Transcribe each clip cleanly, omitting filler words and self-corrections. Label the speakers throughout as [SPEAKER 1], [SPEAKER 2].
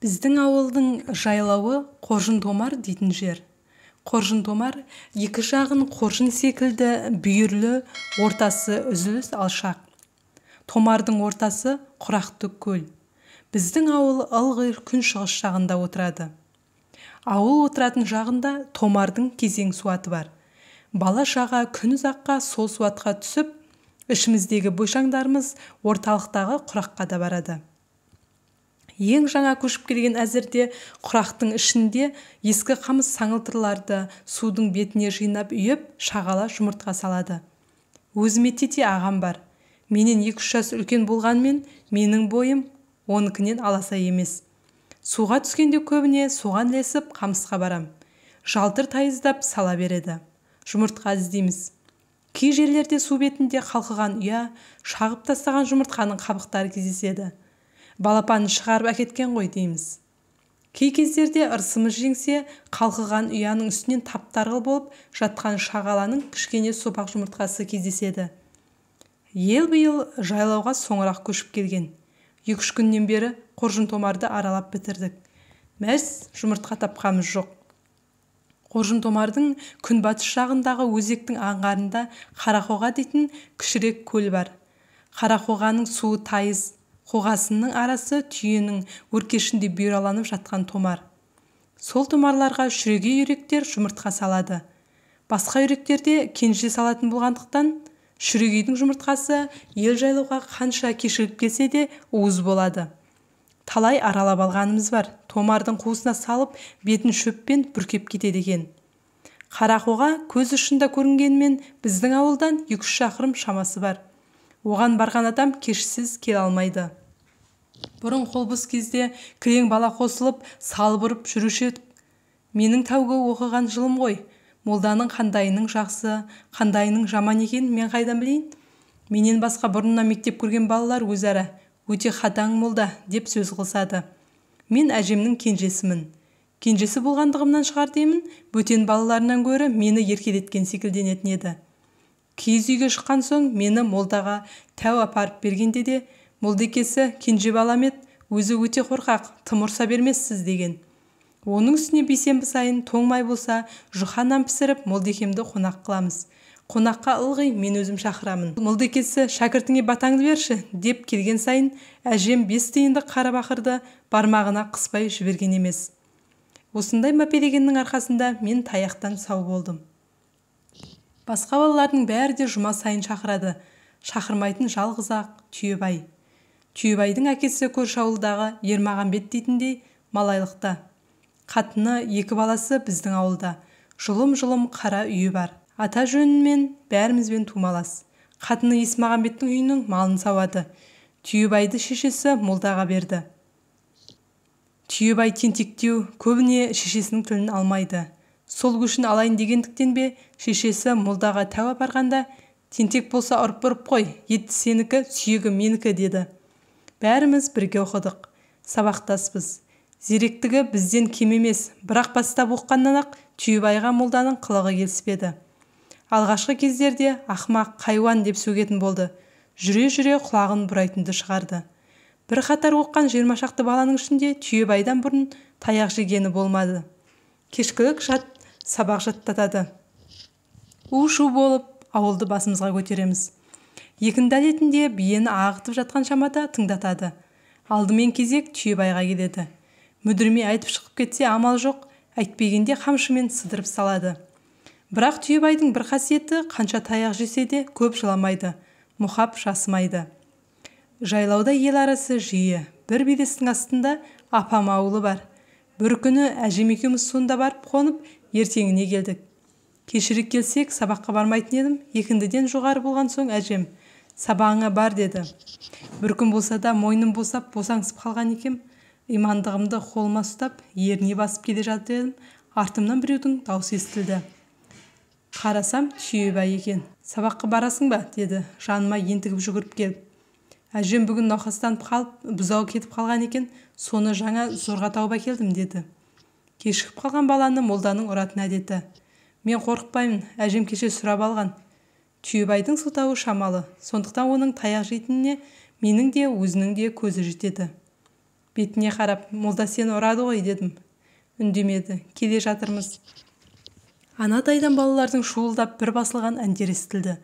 [SPEAKER 1] Біздің ауылдың жайлауы Қоржын-томар дейтін жер. Қоржын-томар екі жағын қоржын секілді бүйірлі, ортасы үзіліс алшақ. Томардың ортасы құрақты көл. Біздің ауыл ылғи күншығыс жағында отырады. Ауыл отыратын жағында Томардың кезең суаты бар. Бала шаға күн ұзаққа сол суатқа түсіп, ішіміздегі бойшаңдарымыз орталықтағы құраққа да барады. Ең жаңа көшіп келген әзірде құрақтың ішінде ескі қамыс саңылтырларды судың бетіне жинап үйіп, шағала жұмыртқа салады. Өзіме тете ағам бар. Менен 2-3 жас үлкен болғанмен, менің бойым оныкінен аласа емес. Суға түскенде көбіне соған ілесіп қамысқа барам. Жалтыр тайыздап сала береді. Жұмыртқа іздейміз. Кей жерлерде су бетінде қалқыған ұя, шағып тастаған жұмыртқаның қабықтары кездеседі. Балапанын шығарып әкеткен ғой дейміз. Кей кездерде ырсымыз жеңсе, қалқыған ұяның үстінен таптарғыл болып жатқан шағаланың кішкене сопақ жұмыртқасы кездеседі. Ел биыл жайлауға соңырақ көшіп келген. 2-3 күннен бері Қоржын-томарды аралап бітірдік. Мәз жұмыртқа тапқамыз жоқ. Қоржын-томардың күнбатыс жағындағы өзектің аңғарында Қарақоға дейтін кішірек көл бар. Қарақоғаның суы тайыз, қоғасының арасы түйенің өркешінде бұйраланып жатқан томар. Сол томарларға шүрегей үйректер жұмыртқа салады. Басқа үйректерде кенже салатын болғандықтан, шүрегейдің жұмыртқасы ел жайлауға қанша кешігіп келсе де уыз болады. Талай аралап алғанымыз бар. Томардың қуысына салып, бетін шөппен бүркеп кетеді екен. Қарақоға көз ұшында көрінгенмен, біздің ауылдан 2-3 шақырым шамасы бар. Оған барған адам кешсіз келе алмайды. Бұрын қолбыз кезде кілең бала қосылып, салып ұрып жүруші едік. Менің тәуге оқыған жылым ғой. Молданың қандайының жақсы, қандайының жаман екенін мен қайдан білейін? Менен басқа бұрыннан мектеп көрген балалар өзара өте қатаң молда деп сөз қылсады. Мен әжемнің кенжесімін. Кенжесі болғандығымнан шығар деймін, бөтен балаларынан гөрі мені еркелеткен секілденетін еді. Киіз үйге шыққан соң мені молдаға тәу апарып бергенде де, молдекесі кенже балам еді, өзі өте қорқақ, тым ұрса бермессіз деген. Оның үстіне бейсенбі сайын тоңмай болса, жұқа нан пісіріп, молдекемді қонақ қыламыз. Қонаққа ылғи мен өзім шақырамын. Молдекесі шәкіртіңе батаңды берші деп келген сайын, әжем 5 тиынды қара бақырды бармағына қыспай жіберген емес. Осындай мәпелегеннің арқасында мен таяқтан сау болдым. Басқа балалардың бәрі де жұма сайын шақырады. Шақырмайтын жалғыз-ақ Түйебай. Түйебайдың әкесі көрші ауылдағы Ермағанбет дейтіндей малайлықта. Қатыны 2 баласы біздің ауылда. Жұлым-жұлым қара үйі бар. Ата жөнінмен бәрімізбен тумалас. Қатыны Есмағанбеттің үйінің малын сауады. Түйебайды шешесі молдаға берді. Түйебай тентектеу, көбіне шешесінің тілін алмайды. Сол көшін алайын дегендіктен бе, шешесі молдаға тәу апарғанда, тентек болса ұрып қой, еті сенікі, сүйегі менікі деді. Бәріміз бірге оқыдық. Сабақтаспыз. Зеректігі бізден кем емес, бірақ бастап оққаннан-ақ Түйебайға молданың қылығы келіспеді. Алғашқы кездерде ақмақ, қайуан деп сөгетін болды. Жүре-жүре құлағын бұрайтынды шығарды. Бір қатар оққан 20 шақты баланың ішінде Түйебайдан бұрын таяқ жегені болмады. Кешкілік сабақ жаттатады. У-шу болып ауылды басымызға көтереміз. Екінді әлетінде биені ағытып жатқан шамада тыңдатады. Алдымен кезек Түйебайға келеді. Мүдірме айтып шығып кетсе амал жоқ, әйтпегенде қамшымен сыдырып салады. Бірақ Түйебайдың бір қасиеті, қанша таяқ жесе де көп жыламайды, мұхап жасымайды. Жайлауда ел арасы жиі. Бір белестің астында апам ауылы бар. Бір күні әжем екеуміз сонда барып қонып, ертеңіне келдік. Кешірек келсек, сабаққа бармайтын едім. Екіндіден жоғары болған соң әжем, сабағыңа бар деді. Бір күн болса да мойным босап, босаңсып қалған екем. Имандығымды қолыма ұстап, еріне басып келе жатыр едім. Артымнан біреудің даусы естілді. Қарасам, Түйебай екен. Сабаққа барасың ба? Деді, жаныма ентігіп жүгіріп келіп. Әжем бүгін науқастанып қалып, бұзау кетіп қалған екен, соны жаңа зорға тауып әкелдім деді. Кешігіп қалған баланы молданың ұратын әдеті. Мен қорықпаймын, әжем кеше сұрап алған. Түйебайдың сылтауы шамалы, сондықтан оның таяқ жейтініне менің де өзінің де көзі жетеді. Бетіне қарап, молда сені ұрады ғой дедім. Үндемеді. Келе жатырмыз. Анадайдан балалардың шуылдап бір басылған әндер естілді.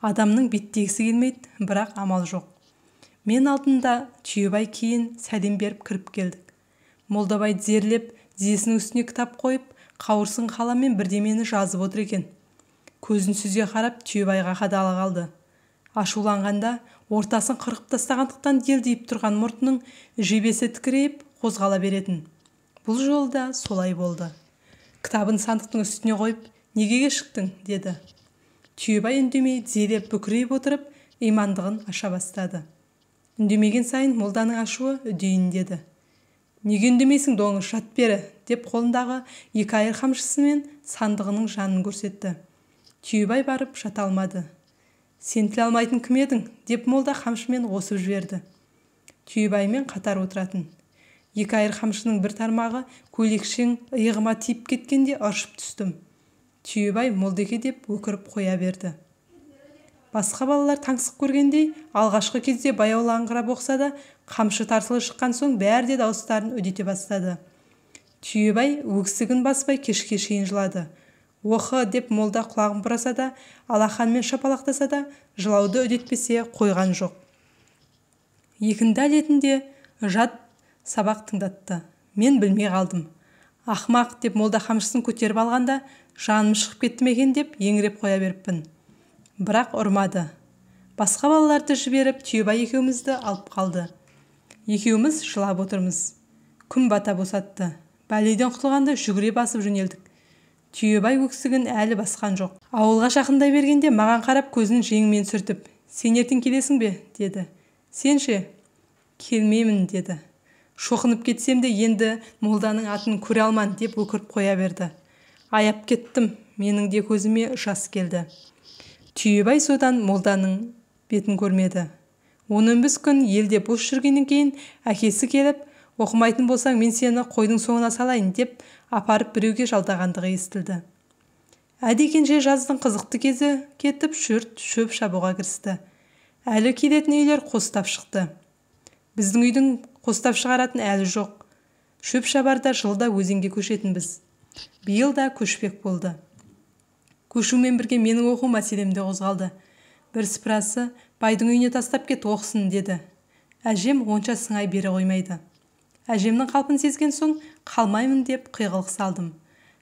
[SPEAKER 1] Адамның беттегісі келмейді, бірақ амал жоқ. Мен алдында, Түйебай кейін сәлем беріп кіріп келдік. Молдабай тізерлеп, тізесінің үстіне кітап қойып, қауырсын қаламмен бірдемені жазып отыр екен. Көзін сүзе қарап, Түйебайға қадала қалды. Ашуланғанда ортасын қырқып тастағандықтан делдиіп тұрған мұртының жебесі тікірейіп қозғала беретін. Бұл жолда солай болды. Кітабын сандықтың үстіне қойып, неге шықтың, деді. Түйебай үндемей тізелеп бүкірейіп отырып, имандығын аша бастады. Үндемеген сайын молданың ашуы үдейін деді. Неге үндемейсің доңыз, жат бері, деп қолындағы екі айыр қамшысымен сандығының жанын көрсетті. Түйебай барып жата алмады. Сен тіл алмайтын кім едің, деп молда қамшымен осып жіберді. Түйебаймен қатар отыратын. Екі айыр қамшының бір тармағы көйлекшең иығыма тиіп кеткенде ыршып түстім. Түйебай молдеке деп өкіріп қоя берді. Басқа балалар таңсық көргендей, алғашқы кезде баяулаңғырап оқса да, қамшы тарсылы шыққан соң бәрі де дауыстарын үдете бастады. Түйебай өксігін баспай кешке шейін жылады. Оқы деп молда құлағын бұраса да, алақанмен шапалақтаса да, жылауды үдетпесе қойған жоқ. Екінді әлетінде жат сабақ тыңдатты. Мен білмей қалдым. Ақмақ деп молда қамшысын көтеріп алғанда, жаным шығып кетті ме екен деп еңіреп қоя беріппін. Бірақ ұрмады. Басқа балаларды жіберіп, Түйебай екеумізді алып қалды. Екеуміз жылап отырмыз. Күн бата босатты. Бәледен құтылғанда жүгіре басып жөнелдік. Түйебай өксігін әлі басқан жоқ. Ауылға жақындай бергенде маған қарап көзін жеңімен сүртіп, сен ертең келесің бе, деді. Сен ше? Келмеймін, деді. Шоқынып кетсем де енді молданың атын көре алман деп өкіріп қоя берді. Аяп кеттім, менің де көзіме жас келді. Түйебай содан молданың бетін көрмеді. 15 күн елде бос жүргеннен кейін әкесі келіп, оқымайтын болсаң мен сені қойдың соңына салайын деп апарып біреуге жалдағандығы естілді. Әдекенше жаздың қызықты кезі кетіп жұрт шөп шабуға кірісті. Әлі келетін үйлер қостап шықты. Біздің үйдің қостап шығаратын әлі жоқ. Шөп шабарда жылда өзенге көшетінбіз. Биыл да көшпек болды. Көшумен бірге менің оқу мәселемде қозғалды. Бір сыпырасы байдың үйіне тастап кет оқысын деді. Әжем онша сыңай бере қоймайды. Әжемнің қалпын сезген соң қалмаймын деп қиғылық салдым.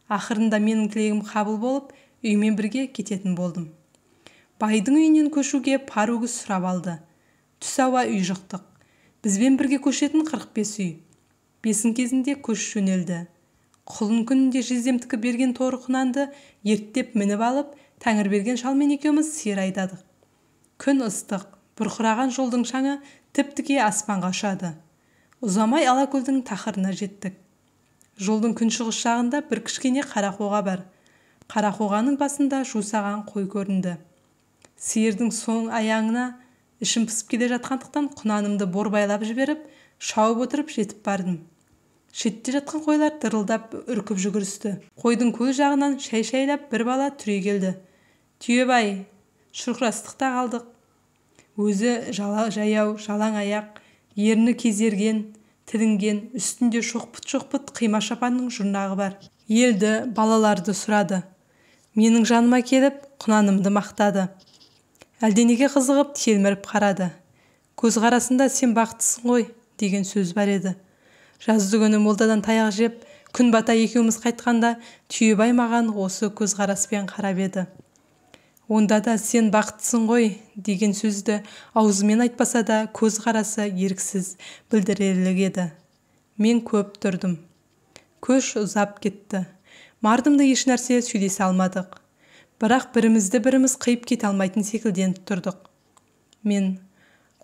[SPEAKER 1] Ақырында менің тілегім қабыл болып, үймен бірге кететін болдым. Байдың үйінен көшуге пар өгіз сұрап алды. Түс ауа үй жықтық. Бізбен бірге көшетін 45 үй. Бесін кезінде көш жөнелді. Құлын күнінде жездемдікі берген торы құнанды ерттеп мініп алып, Тәңірберген шалмен екеуміз сиыр айдадық. Күн ыстық, бұрқыраған жолдың шаңы тіп-тіке аспанға ұшады. Ұзамай Алакөлдің тақырына жеттік. Жолдың күншығыс жағында бір кішкене қарақоға бар. Қарақоғаның басында жусаған қой көрінді. Сиырдың соң аяғына ішім пысып келе жатқандықтан құнанымды борбайлап жіберіп, шауып отырып жетіп бардым. Шетте жатқан қойлар дырылдап үркіп жүгірісті. Қойдың көз жағынан шай-шайлап бір бала түре келді. Түйебай, шұрқырастықта қалдық. Өзі жаяу, жалаң аяқ, ерні кезерген, тілінген, үстінде шоқпыт-шоқпыт қима шапанның жұрнағы бар. Елді, балаларды сұрады. Менің жаныма келіп, құнанымды мақтады. Әлденеге қызығып, телміріп қарады. Көз қарасында сен бақыттысың ғой, деген сөз бар еді. Жазды күні молдадан таяқ жеп, күн бата екеуміз қайтқанда, Түйебай маған осы көз қараспен қарап еді. Онда да сен бақыттысың ғой, деген сөзді аузымен айтпаса да көз қарасы еріксіз білдірерлік еді. Мен көп тұрдым. Көш ұзап кетті. Мардымды еш нәрсе сөйлесе алмадық. Бірақ бірімізді біріміз қиып кете алмайтын секілденіп тұрдық. Мен,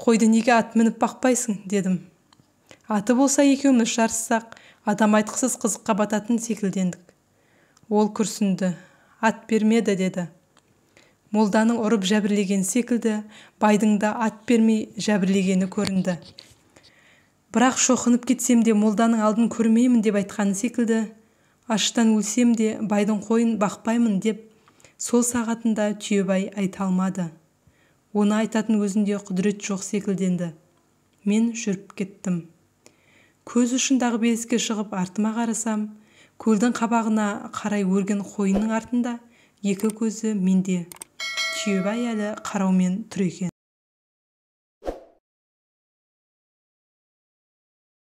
[SPEAKER 1] қойды неге ат мініп бақпайсың, дедім. Аты болса екеуміз жарыссақ, адам айтқысыз қызыққа бататын секілдендік. Ол күрсінді. Ат бермеді, деді. Молданың ұрып жәбірлеген секілді, байдың да ат бермей жәбірлегені көрінді. Бірақ шоқынып кетсем де молданың алдын көрмеймін деп айтқаны секілді, аштан өлсем де байдың қойын бақпаймын деп, сол сағатында Түйебай айта алмады. Оны айтатын өзінде құдірет жоқ секілденді. Мен жүріп кеттім. Көз ұшындағы белеске шығып артыма қарасам, көлдің қабағына қарай өрген қойының артында екі көзі менде түйебай әлі қараумен тұр екен.